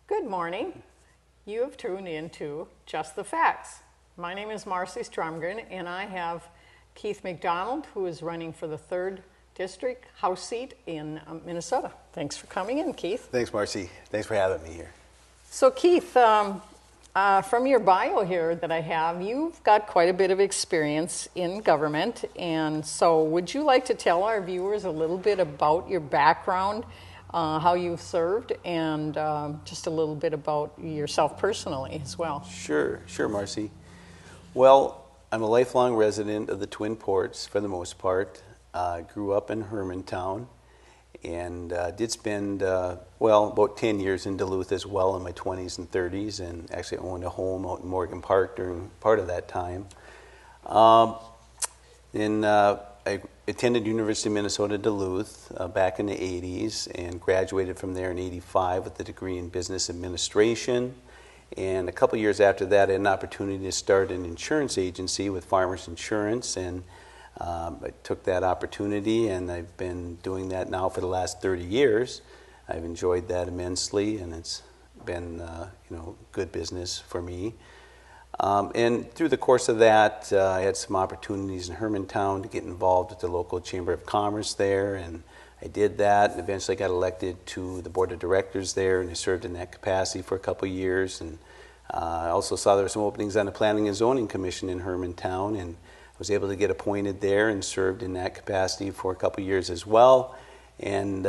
Good morning. You have tuned into Just the Facts. My name is Marcia Stromgren, and I have Keith MacDonald, who is running for the 3rd District House seat in Minnesota. Thanks for coming in, Keith. Thanks, Marcy. Thanks for having me here. So, Keith, from your bio here that I have, you've got quite a bit of experience in government, and so would you like to tell our viewers a little bit about your background, how you've served, and just a little bit about yourself personally as well? Sure, Marcy. Well, I'm a lifelong resident of the Twin Ports for the most part. Grew up in Hermantown and did spend, about 10 years in Duluth as well in my 20s and 30s, and actually owned a home out in Morgan Park during part of that time. I attended University of Minnesota Duluth back in the 80s and graduated from there in 85 with a degree in business administration. And a couple years after that, I had an opportunity to start an insurance agency with Farmers Insurance, and I took that opportunity, and I've been doing that now for the last 30 years. I've enjoyed that immensely, and it's been good business for me. And through the course of that, I had some opportunities in Hermantown to get involved with the local Chamber of Commerce there, and I did that, and eventually got elected to the board of directors there, and I served in that capacity for a couple of years. And I also saw there were some openings on the Planning and Zoning Commission in Hermantown, and I was able to get appointed there and served in that capacity for a couple of years as well, and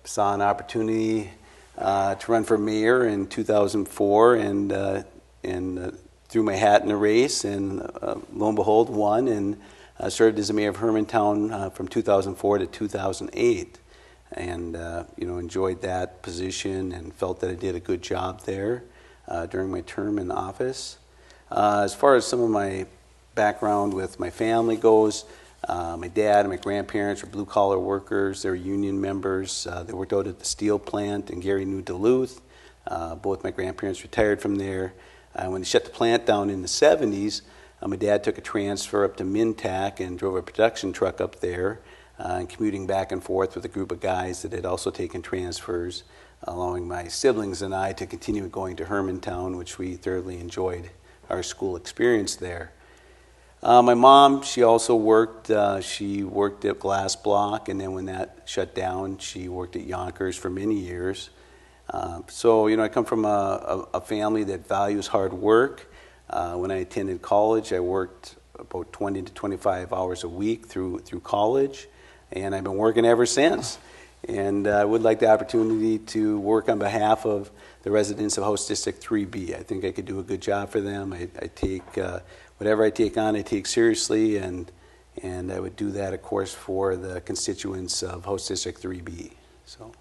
saw an opportunity to run for mayor in 2004, and threw my hat in a race, and lo and behold, won, and served as the mayor of Hermantown from 2004 to 2008, and enjoyed that position and felt that I did a good job there during my term in office. As far as some of my background with my family goes, my dad and my grandparents were blue-collar workers. They were union members. They worked out at the steel plant in Gary, New Duluth. Both my grandparents retired from there. When they shut the plant down in the 70s, my dad took a transfer up to Mintac and drove a production truck up there, and commuting back and forth with a group of guys that had also taken transfers, allowing my siblings and I to continue going to Hermantown, which we thoroughly enjoyed our school experience there. My mom, she also worked. She worked at Glass Block, and then when that shut down, she worked at Yonkers for many years. So I come from a family that values hard work. When I attended college, I worked about 20 to 25 hours a week through college, and I've been working ever since. And I would like the opportunity to work on behalf of the residents of House District 3B. I think I could do a good job for them. I take whatever I take on, I take seriously, and I would do that, of course, for the constituents of House District 3B. So.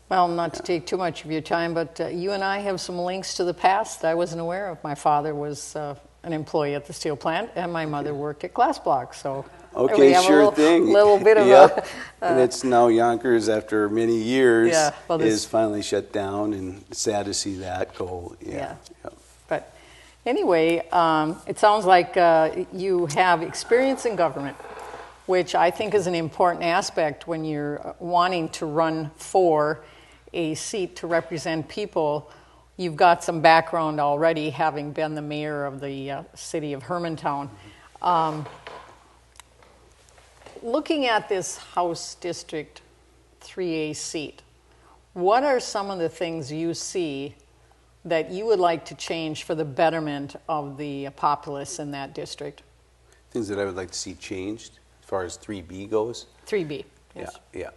Well, not to take too much of your time, but you and I have some links to the past I wasn't aware of. My father was an employee at the steel plant, and my mother worked at Glass Block. So okay, sure thing. Little bit of yep. And it's now Yonkers, after many years, is finally shut down, and it's sad to see that go. Yeah. Yep. But anyway, it sounds like you have experience in government, which I think is an important aspect when you're wanting to run for a seat to represent people. You've got some background already, having been the mayor of the city of Hermantown. Looking at this House District 3A seat, what are some of the things you see that you would like to change for the betterment of the populace in that district? Things that I would like to see changed as far as 3B goes? 3B, yes. Yeah.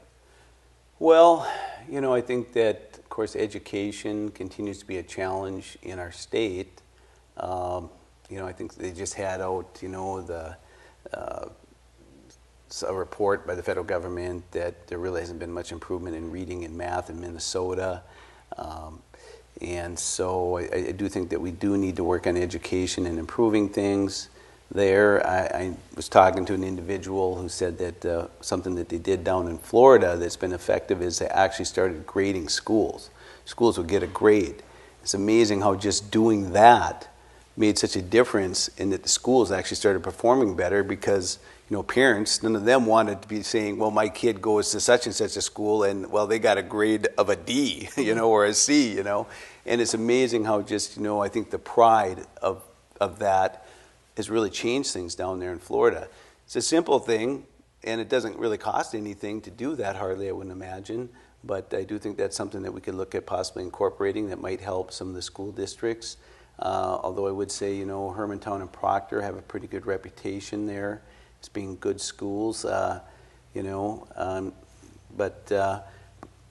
Well, I think that, of course, education continues to be a challenge in our state. I think they just had out, a report by the federal government that there really hasn't been much improvement in reading and math in Minnesota. And so I do think that we do need to work on education and improving things there. I was talking to an individual who said that something that they did down in Florida that's been effective is they actually started grading schools. Schools would get a grade. It's amazing how just doing that made such a difference in that the schools actually started performing better because, parents, none of them wanted to be saying, well, my kid goes to such and such a school and, well, they got a grade of a D, or a C, And it's amazing how just, I think the pride of that has really changed things down there in Florida. It's a simple thing, and it doesn't really cost anything to do that, hardly, I wouldn't imagine. But I do think that's something that we could look at possibly incorporating that might help some of the school districts. Although I would say, Hermantown and Proctor have a pretty good reputation there as being good schools, but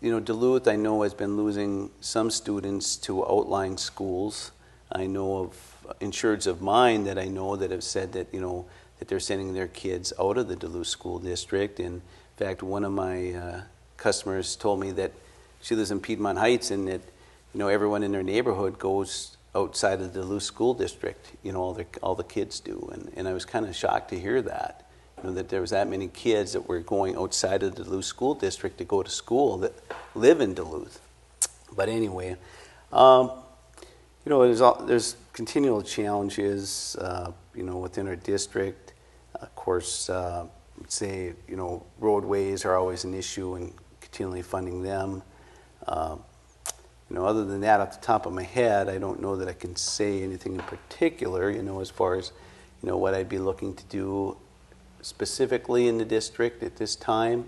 Duluth, I know, has been losing some students to outlying schools. I know of insureds of mine that I know that have said that, that they're sending their kids out of the Duluth School District. And in fact, one of my customers told me that she lives in Piedmont Heights and that, everyone in their neighborhood goes outside of the Duluth School District, all the kids do. And I was kind of shocked to hear that. That there was that many kids that were going outside of the Duluth School District to go to school that live in Duluth. But anyway, there's continual challenges, within our district. Of course, say, roadways are always an issue and continually funding them. Other than that, off the top of my head, I don't know that I can say anything in particular, as far as, what I'd be looking to do specifically in the district at this time.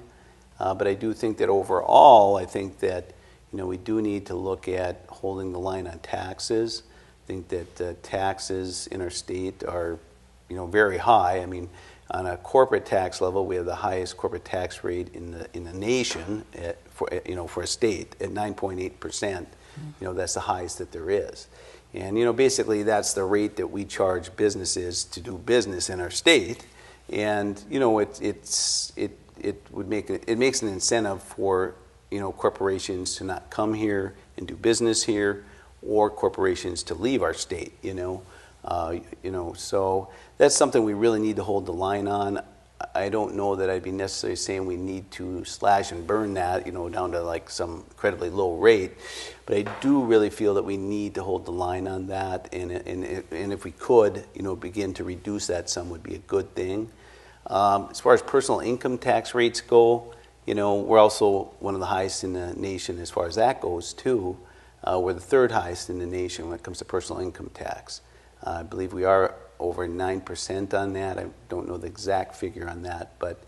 But I do think that overall, I think that, we do need to look at holding the line on taxes. I think that taxes in our state are, very high. I mean, on a corporate tax level, we have the highest corporate tax rate in the nation for a state at 9.8%. That's the highest that there is. And, basically that's the rate that we charge businesses to do business in our state. And it makes an incentive for corporations to not come here and do business here, or corporations to leave our state. So that's something we really need to hold the line on. I don't know that I'd be necessarily saying we need to slash and burn that, down to like some incredibly low rate. But I do really feel that we need to hold the line on that, and if we could, begin to reduce that some would be a good thing. As far as personal income tax rates go, we're also one of the highest in the nation as far as that goes too. We're the third highest in the nation when it comes to personal income tax. I believe we are over 9% on that. I don't know the exact figure on that, but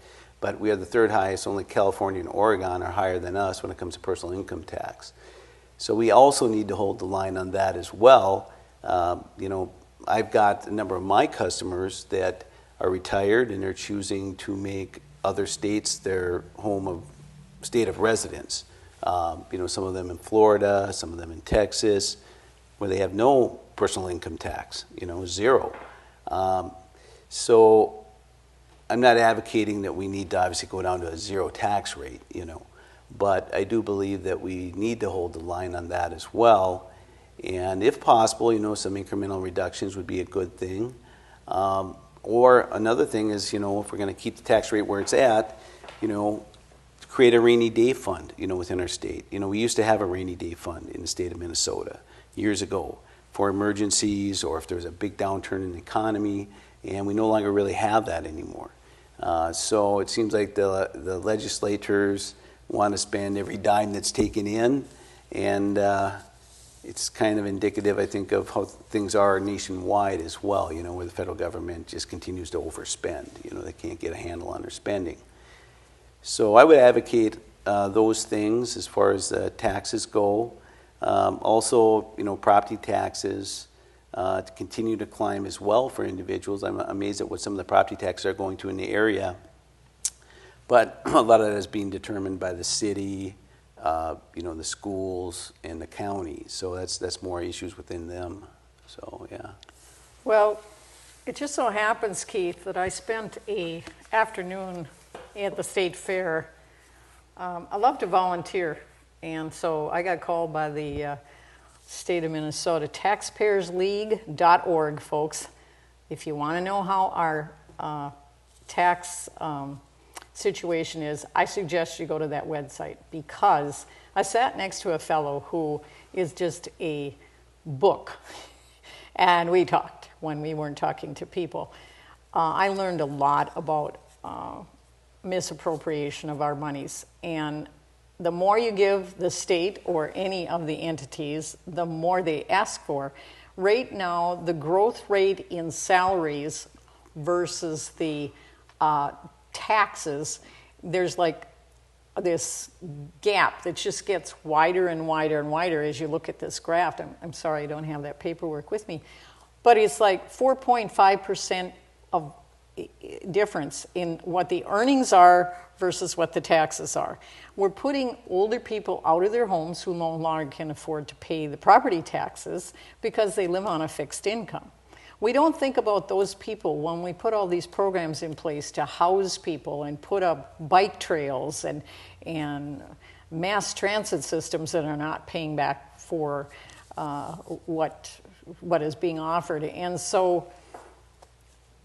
we are the third highest. Only California and Oregon are higher than us when it comes to personal income tax. So we also need to hold the line on that as well. I've got a number of my customers that are retired and they're choosing to make other states their state of residence. Some of them in Florida, some of them in Texas, where they have no personal income tax, zero. So I'm not advocating that we need to obviously go down to a zero tax rate, but I do believe that we need to hold the line on that as well. And if possible, some incremental reductions would be a good thing. Or another thing is, if we're going to keep the tax rate where it's at, create a rainy day fund, within our state. We used to have a rainy day fund in the state of Minnesota years ago for emergencies or if there was a big downturn in the economy, and we no longer really have that anymore. So it seems like the legislators want to spend every dime that's taken in, and it's kind of indicative, I think, of how things are nationwide as well, where the federal government just continues to overspend. They can't get a handle on their spending. So I would advocate those things as far as taxes go. Also, property taxes to continue to climb as well for individuals. I'm amazed at what some of the property taxes are going to in the area. But a lot of that is being determined by the city, the schools, and the county. So that's more issues within them. So, yeah. Well, it just so happens, Keith, that I spent an afternoon at the state fair. I love to volunteer, and so I got called by the state of Minnesota, taxpayersleague.org, folks. If you want to know how our tax situation is, I suggest you go to that website, because I sat next to a fellow who is just a book And we talked when we weren't talking to people. I learned a lot about misappropriation of our monies. And the more you give the state or any of the entities, the more they ask for. Right now, the growth rate in salaries versus the taxes, there's like this gap that just gets wider and wider and wider as you look at this graph. I'm sorry I don't have that paperwork with me. But it's like 4.5% of difference in what the earnings are versus what the taxes are. We're putting older people out of their homes who no longer can afford to pay the property taxes because they live on a fixed income. We don't think about those people when we put all these programs in place to house people and put up bike trails and mass transit systems that are not paying back for what is being offered. And so,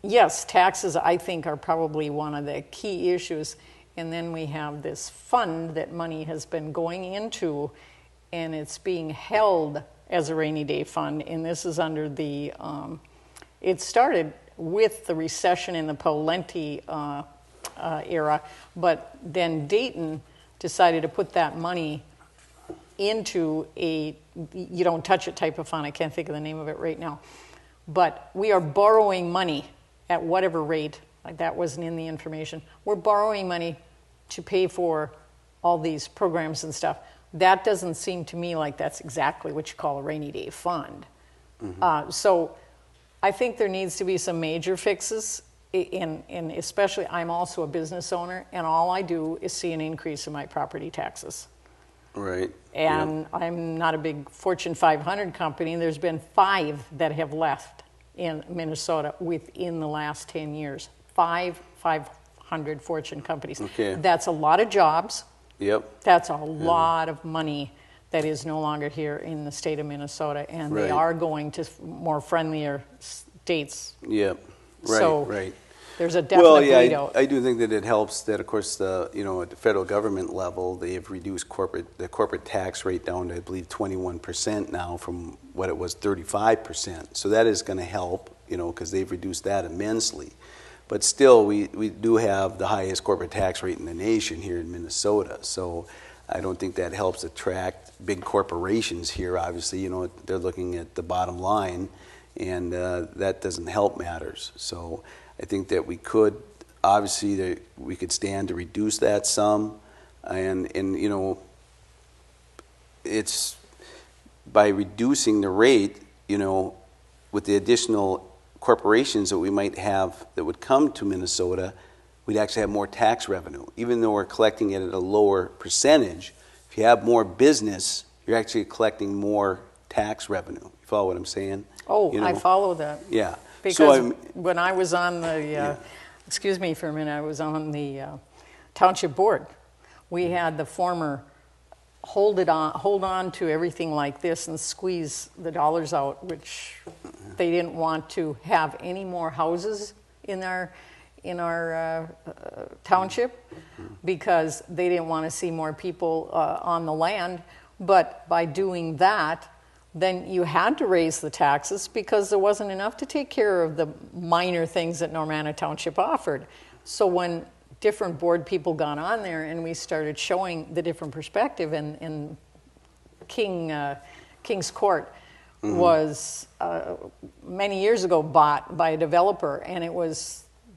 yes, taxes, I think, are probably one of the key issues. And then we have this fund that money has been going into, and it's being held as a rainy day fund. And this is under the, it started with the recession in the Pawlenty era, but then Dayton decided to put that money into a you don't touch it type of fund. I can't think of the name of it right now. But we are borrowing money at whatever rate, like that wasn't in the information. We're borrowing money to pay for all these programs and stuff. That doesn't seem to me like that's exactly what you call a rainy day fund. Mm-hmm. So I think there needs to be some major fixes, and especially I'm also a business owner, and all I do is see an increase in my property taxes. Right. And yeah. I'm not a big Fortune 500 company. There's been 5 that have left in Minnesota within the last 10 years. 500 Fortune companies. Okay. That's a lot of jobs. Yep. That's a lot of money that is no longer here in the state of Minnesota, and right. They are going to more friendlier states. Yep. Right. So right. There's a definite bleed out. I do think that it helps that, of course, at the federal government level, they have reduced the corporate tax rate down to, I believe, 21% now from what it was 35%. So that is going to help, because they've reduced that immensely. But still, we do have the highest corporate tax rate in the nation here in Minnesota. So I don't think that helps attract big corporations here. Obviously, they're looking at the bottom line, and that doesn't help matters. So I think that we could, obviously, we could stand to reduce that some, and it's by reducing the rate, with the additional corporations that we might have that would come to Minnesota, we'd actually have more tax revenue. Even though we're collecting it at a lower percentage, if you have more business, you're actually collecting more tax revenue. You follow what I'm saying? Oh, I follow that. Yeah. Because when I was on the, excuse me for a minute, I was on the township board. We had the former hold on to everything like this and squeeze the dollars out, which they didn't want to have any more houses in our township because they didn't want to see more people on the land. But by doing that, then you had to raise the taxes because there wasn't enough to take care of the minor things that Normanna Township offered. So when different board people got on there and we started showing the different perspective, and King's Court was many years ago bought by a developer, and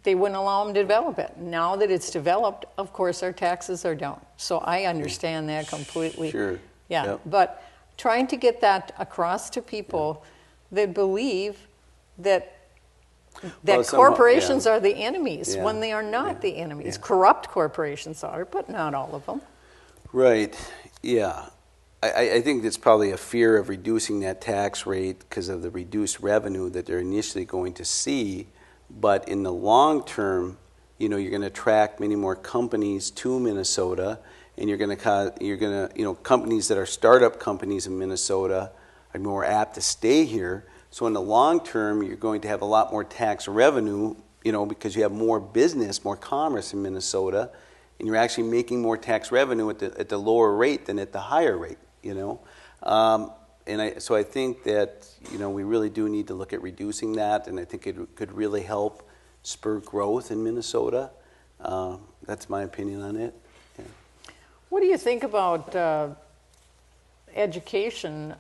they wouldn't allow them to develop it. Now that it's developed, of course, our taxes are down. So I understand that completely. Sure. Yeah, yep. But trying to get that across to people that believe that corporations are the enemies when they are not the enemies. Corrupt corporations are, but not all of them. Right, yeah. I think it's probably a fear of reducing that tax rate because of the reduced revenue that they're initially going to see. But in the long term, you're going to attract many more companies to Minnesota, and you're going to companies that are startup companies in Minnesota are more apt to stay here. So in the long term, you're going to have a lot more tax revenue, because you have more business, more commerce in Minnesota, and you're actually making more tax revenue at the lower rate than at the higher rate, So I think that, we really do need to look at reducing that, and I think it could really help spur growth in Minnesota. That's my opinion on it. Yeah. What do you think about education?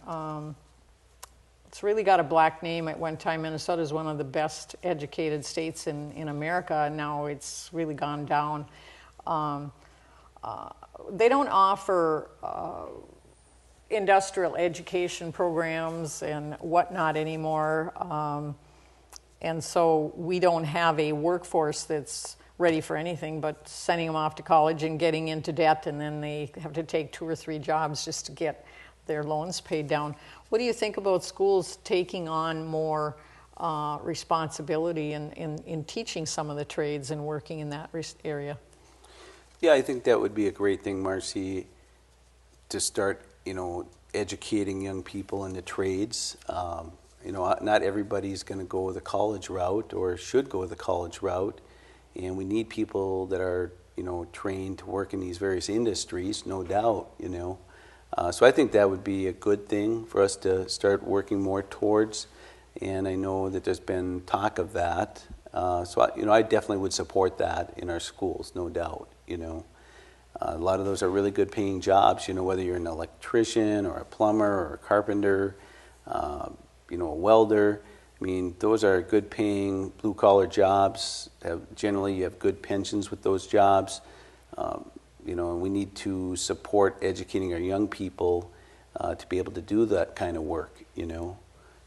It's really got a black name. At one time, Minnesota is one of the best educated states in America, and now it's really gone down. They don't offer industrial education programs and whatnot anymore, and so we don't have a workforce that's ready for anything but sending them off to college and getting into debt, and then they have to take 2 or 3 jobs just to get their loans paid down. What do you think about schools taking on more responsibility in teaching some of the trades and working in that area? Yeah, I think that would be a great thing, Marcia, to start, educating young people in the trades. Not everybody's going to go the college route or should go the college route, and we need people that are, trained to work in these various industries, no doubt, So I think that would be a good thing for us to start working more towards, and I know that there's been talk of that. I definitely would support that in our schools, no doubt. A lot of those are really good paying jobs, whether you're an electrician or a plumber or a carpenter, a welder. I mean, those are good paying blue collar jobs. Generally, you have good pensions with those jobs. And we need to support educating our young people to be able to do that kind of work,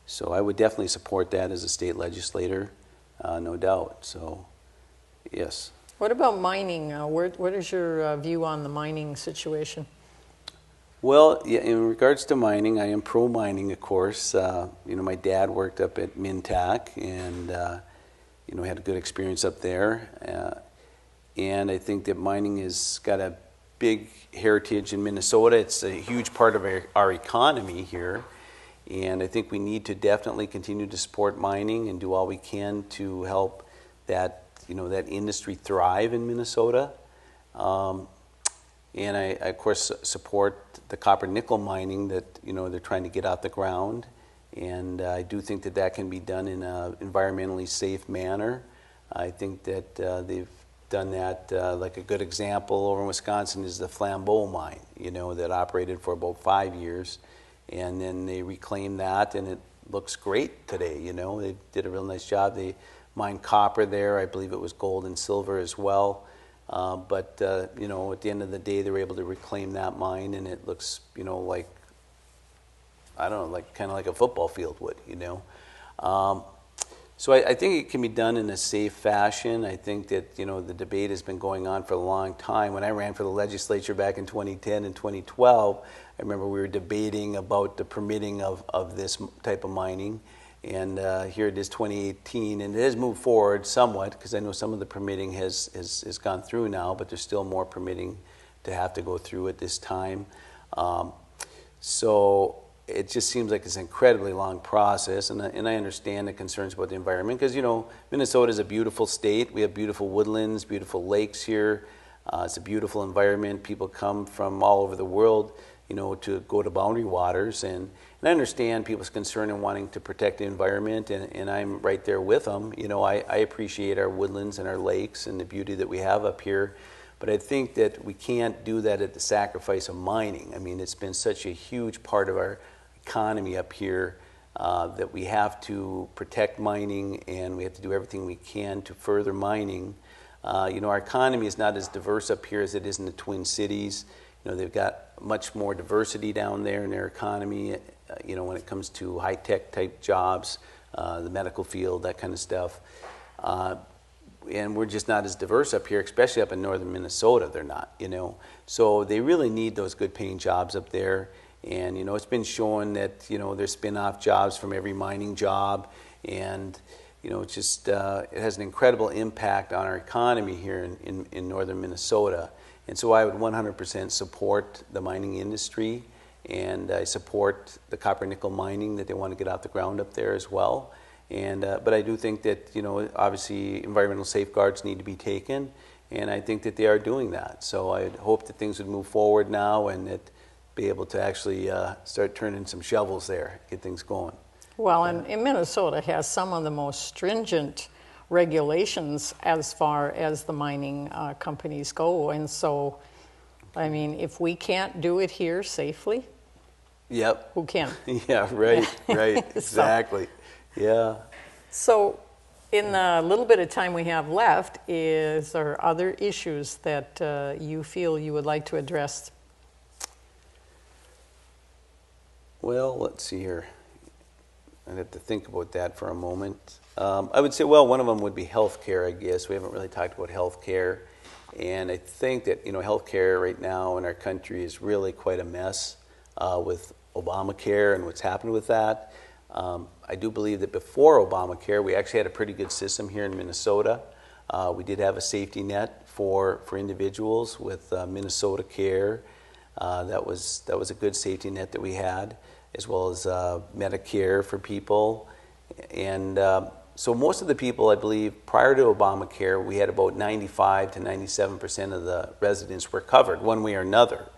So I would definitely support that as a state legislator, no doubt. So, yes. What about mining? What is your view on the mining situation? Well, yeah, in regards to mining, I am pro-mining, of course. My dad worked up at Mintac and, had a good experience up there. And I think that mining has got a big heritage in Minnesota. It's a huge part of our economy here. And I think we need to definitely continue to support mining and do all we can to help that, that industry thrive in Minnesota. And I, of course, support the copper nickel mining that, they're trying to get out the ground. And I do think that that can be done in an environmentally safe manner. I think that they've done that, like a good example over in Wisconsin is the Flambeau mine, that operated for about 5 years. And then they reclaimed that, and it looks great today, They did a real nice job. They mined copper there. I believe it was gold and silver as well. But at the end of the day, they were able to reclaim that mine, and it looks, like, I don't know, like kind of like a football field would, So I think it can be done in a safe fashion. I think that, the debate has been going on for a long time. When I ran for the legislature back in 2010 and 2012, I remember we were debating about the permitting of this type of mining. And here it is 2018, and it has moved forward somewhat because I know some of the permitting has gone through now, but there's still more permitting to have to go through at this time. So it just seems like it's an incredibly long process, and I understand the concerns about the environment because, Minnesota is a beautiful state. We have beautiful woodlands, beautiful lakes here. It's a beautiful environment. People come from all over the world, to go to Boundary Waters, and I understand people's concern in wanting to protect the environment, and I'm right there with them. I appreciate our woodlands and our lakes and the beauty that we have up here, but I think that we can't do that at the sacrifice of mining. I mean, it's been such a huge part of our economy up here that we have to protect mining, and we have to do everything we can to further mining. Our economy is not as diverse up here as it is in the Twin Cities. They've got much more diversity down there in their economy, when it comes to high-tech type jobs, the medical field, that kind of stuff. And we're just not as diverse up here, especially up in northern Minnesota, they're not, So they really need those good-paying jobs up there. And, it's been shown that, there's spin-off jobs from every mining job. And, it's just, it has an incredible impact on our economy here in northern Minnesota. And so I would 100% support the mining industry, and I support the copper nickel mining that they want to get out the ground up there as well. And but I do think that obviously environmental safeguards need to be taken, and I think that they are doing that. So I hope that things would move forward now, and that be able to actually start turning some shovels there, get things going. Well, and Minnesota has some of the most stringent regulations as far as the mining companies go. And so, I mean, if we can't do it here safely, Yep. who can? Yeah, right, exactly. Yeah. So, in the little bit of time we have left, is there other issues that you feel you would like to address? Well, let's see here. I'd have to think about that for a moment. I would say, well, one of them would be healthcare, I guess. We haven't really talked about healthcare. And I think that, healthcare right now in our country is really quite a mess with Obamacare and what's happened with that. I do believe that before Obamacare, we actually had a pretty good system here in Minnesota. We did have a safety net for individuals with Minnesota Care. That was a good safety net that we had, as well as Medicare for people. And so most of the people, I believe, prior to Obamacare, we had about 95 to 97% of the residents were covered one way or another,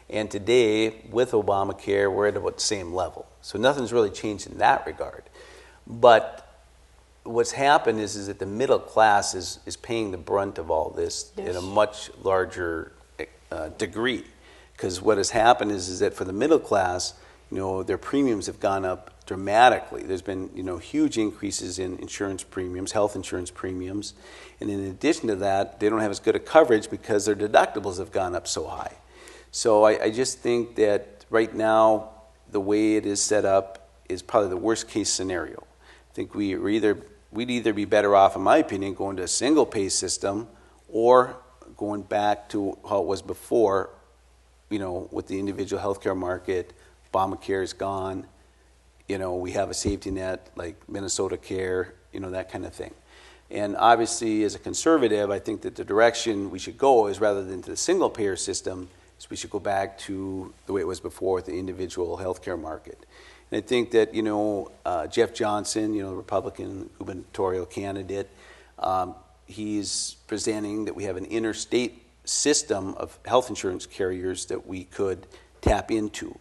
And today, with Obamacare, we're at about the same level. So nothing's really changed in that regard. But what's happened is that the middle class is paying the brunt of all this in a much larger degree. Because what has happened is that for the middle class, their premiums have gone up dramatically. There's been, huge increases in insurance premiums, health insurance premiums. And in addition to that, they don't have as good a coverage because their deductibles have gone up so high. So I just think that right now, the way it is set up is probably the worst case scenario. I think we'd either be better off, in my opinion, going to a single pay system or going back to how it was before, with the individual healthcare market. Obamacare is gone. We have a safety net like Minnesota Care, that kind of thing. And obviously, as a conservative, I think that the direction we should go is rather than to the single payer system, is we should go back to the way it was before with the individual healthcare market. And I think that, Jeff Johnson, the Republican gubernatorial candidate, he's presenting that we have an interstate system of health insurance carriers that we could tap into,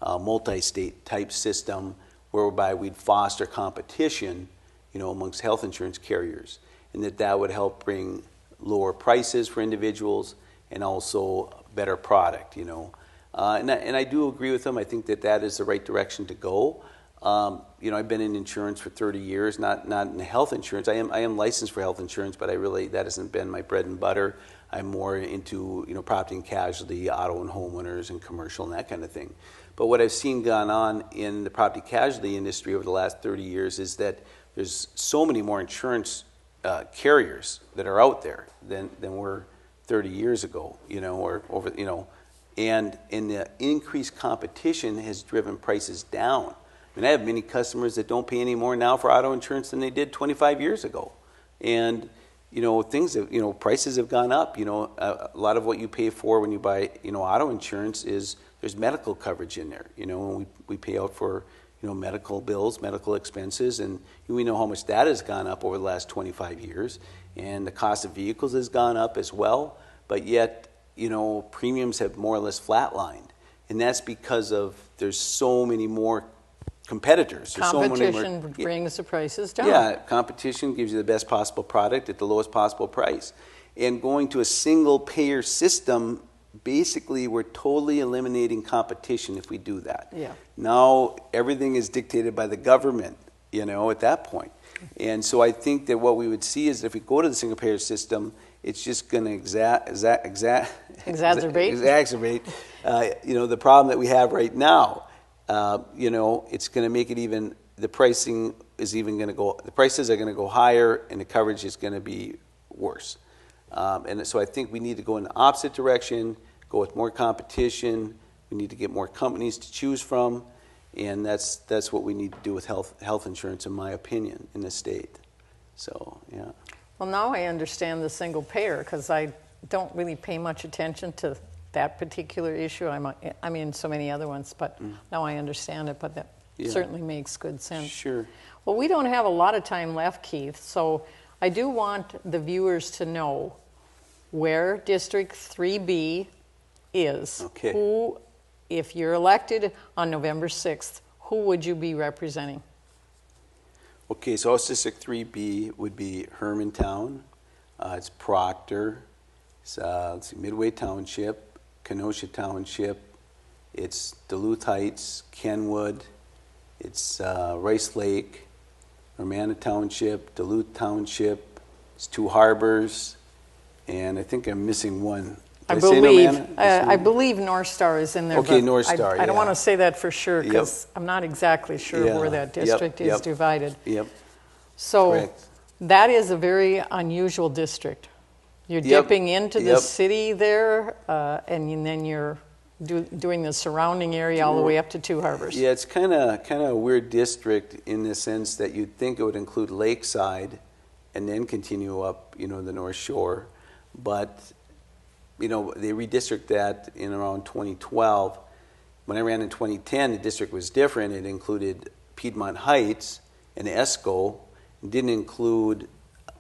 a multi-state type system whereby we'd foster competition, amongst health insurance carriers, and that would help bring lower prices for individuals and also better product, And I do agree with him. I think that is the right direction to go. I've been in insurance for 30 years, not in health insurance. I am licensed for health insurance, but that hasn't been my bread and butter. I'm more into, property and casualty, auto and homeowners, and commercial and that kind of thing. But what I've seen gone on in the property casualty industry over the last 30 years is that there's so many more insurance carriers that are out there than were 30 years ago, or over, and the increased competition has driven prices down. I mean, I have many customers that don't pay any more now for auto insurance than they did 25 years ago. And, prices have gone up. A lot of what you pay for when you buy, auto insurance is there's medical coverage in there, and we pay out for, medical bills, medical expenses, and we know how much that has gone up over the last 25 years. And the cost of vehicles has gone up as well, but yet, premiums have more or less flatlined. And that's because there's so many more competitors. Competition brings the prices down. Yeah, competition gives you the best possible product at the lowest possible price. And going to a single payer system, basically we're totally eliminating competition if we do that. Yeah. Now everything is dictated by the government, at that point. And so I think that what we would see is that if we go to the single payer system, it's just going to exacerbate the problem that we have right now. It's going to make it even, the pricing is even going to go, the prices are going to go higher and the coverage is going to be worse. And so I think we need to go in the opposite direction, go with more competition. We need to get more companies to choose from. And that's what we need to do with health insurance, in my opinion, in this state. So, yeah. Well, now I understand the single payer because I don't really pay much attention to that particular issue. I mean, so many other ones, but now I understand it, but that certainly makes good sense. Sure. Well, we don't have a lot of time left, Keith, so I do want the viewers to know where District 3B is, Okay. who, if you're elected on November 6th, who would you be representing? Okay, so House District 3B would be Hermantown, it's Proctor, it's let's see, Midway Township, Kenosha Township, it's Duluth Heights, Kenwood, it's Rice Lake, Romana Township, Duluth Township, it's Two Harbors, and I think I'm missing one. Did I say Romana? I believe North Star is in there. Okay, but North Star, I don't yeah. want to say that for sure because I'm not exactly sure Yeah, where that yep, district is yep. divided. Yep, So correct. that is a very unusual district. You're Yep, dipping into the yep. city there, and then you're doing the surrounding area all the way up to Two Harbors. Yeah, it's kind of a weird district in the sense that you'd think it would include Lakeside and then continue up, the North Shore. But, they redistricted that in around 2012. When I ran in 2010, the district was different. It included Piedmont Heights and Esco. It didn't include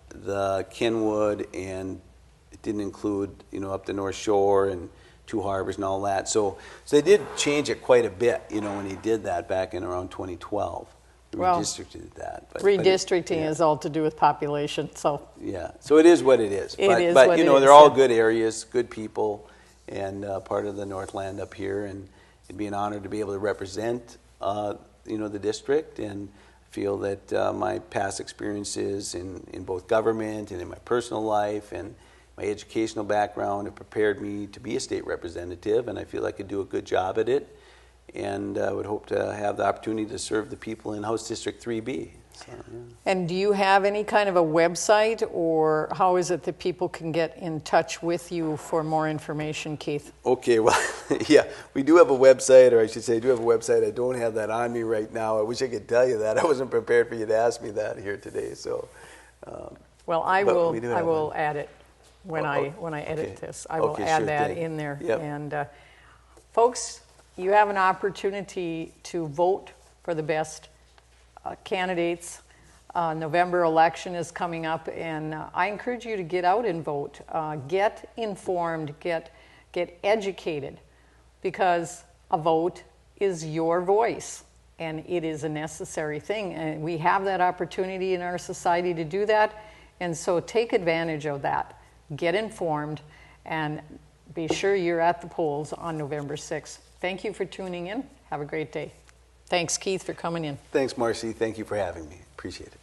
the Kenwood, and it didn't include, up the North Shore and Two Harbors and all that. So they did change it quite a bit, when he did that back in around 2012. Well, Redistricted that. Redistricting is all to do with population, so. Yeah, so it is what it is. It is but what it they're is, all yeah. good areas, good people, and part of the Northland up here. And it'd be an honor to be able to represent, the district, and feel that my past experiences in both government and in my personal life and my educational background have prepared me to be a state representative, and I feel I could do a good job at it. And I would hope to have the opportunity to serve the people in House District 3B. So, yeah. And do you have any kind of a website, or how is it that people can get in touch with you for more information, Keith? Okay, well, yeah, we do have a website, or I should say, I do have a website. I don't have that on me right now. I wish I could tell you that. I wasn't prepared for you to ask me that here today. So, well, I but will add it when I edit this. I will add sure that thing. in there. Yep. And folks, you have an opportunity to vote for the best candidates. November election is coming up, and I encourage you to get out and vote. Get informed, get educated, because a vote is your voice, and it is a necessary thing. And we have that opportunity in our society to do that, and so take advantage of that. Get informed, and be sure you're at the polls on November 6th. Thank you for tuning in. Have a great day. Thanks, Keith, for coming in. Thanks, Marcia. Thank you for having me. Appreciate it.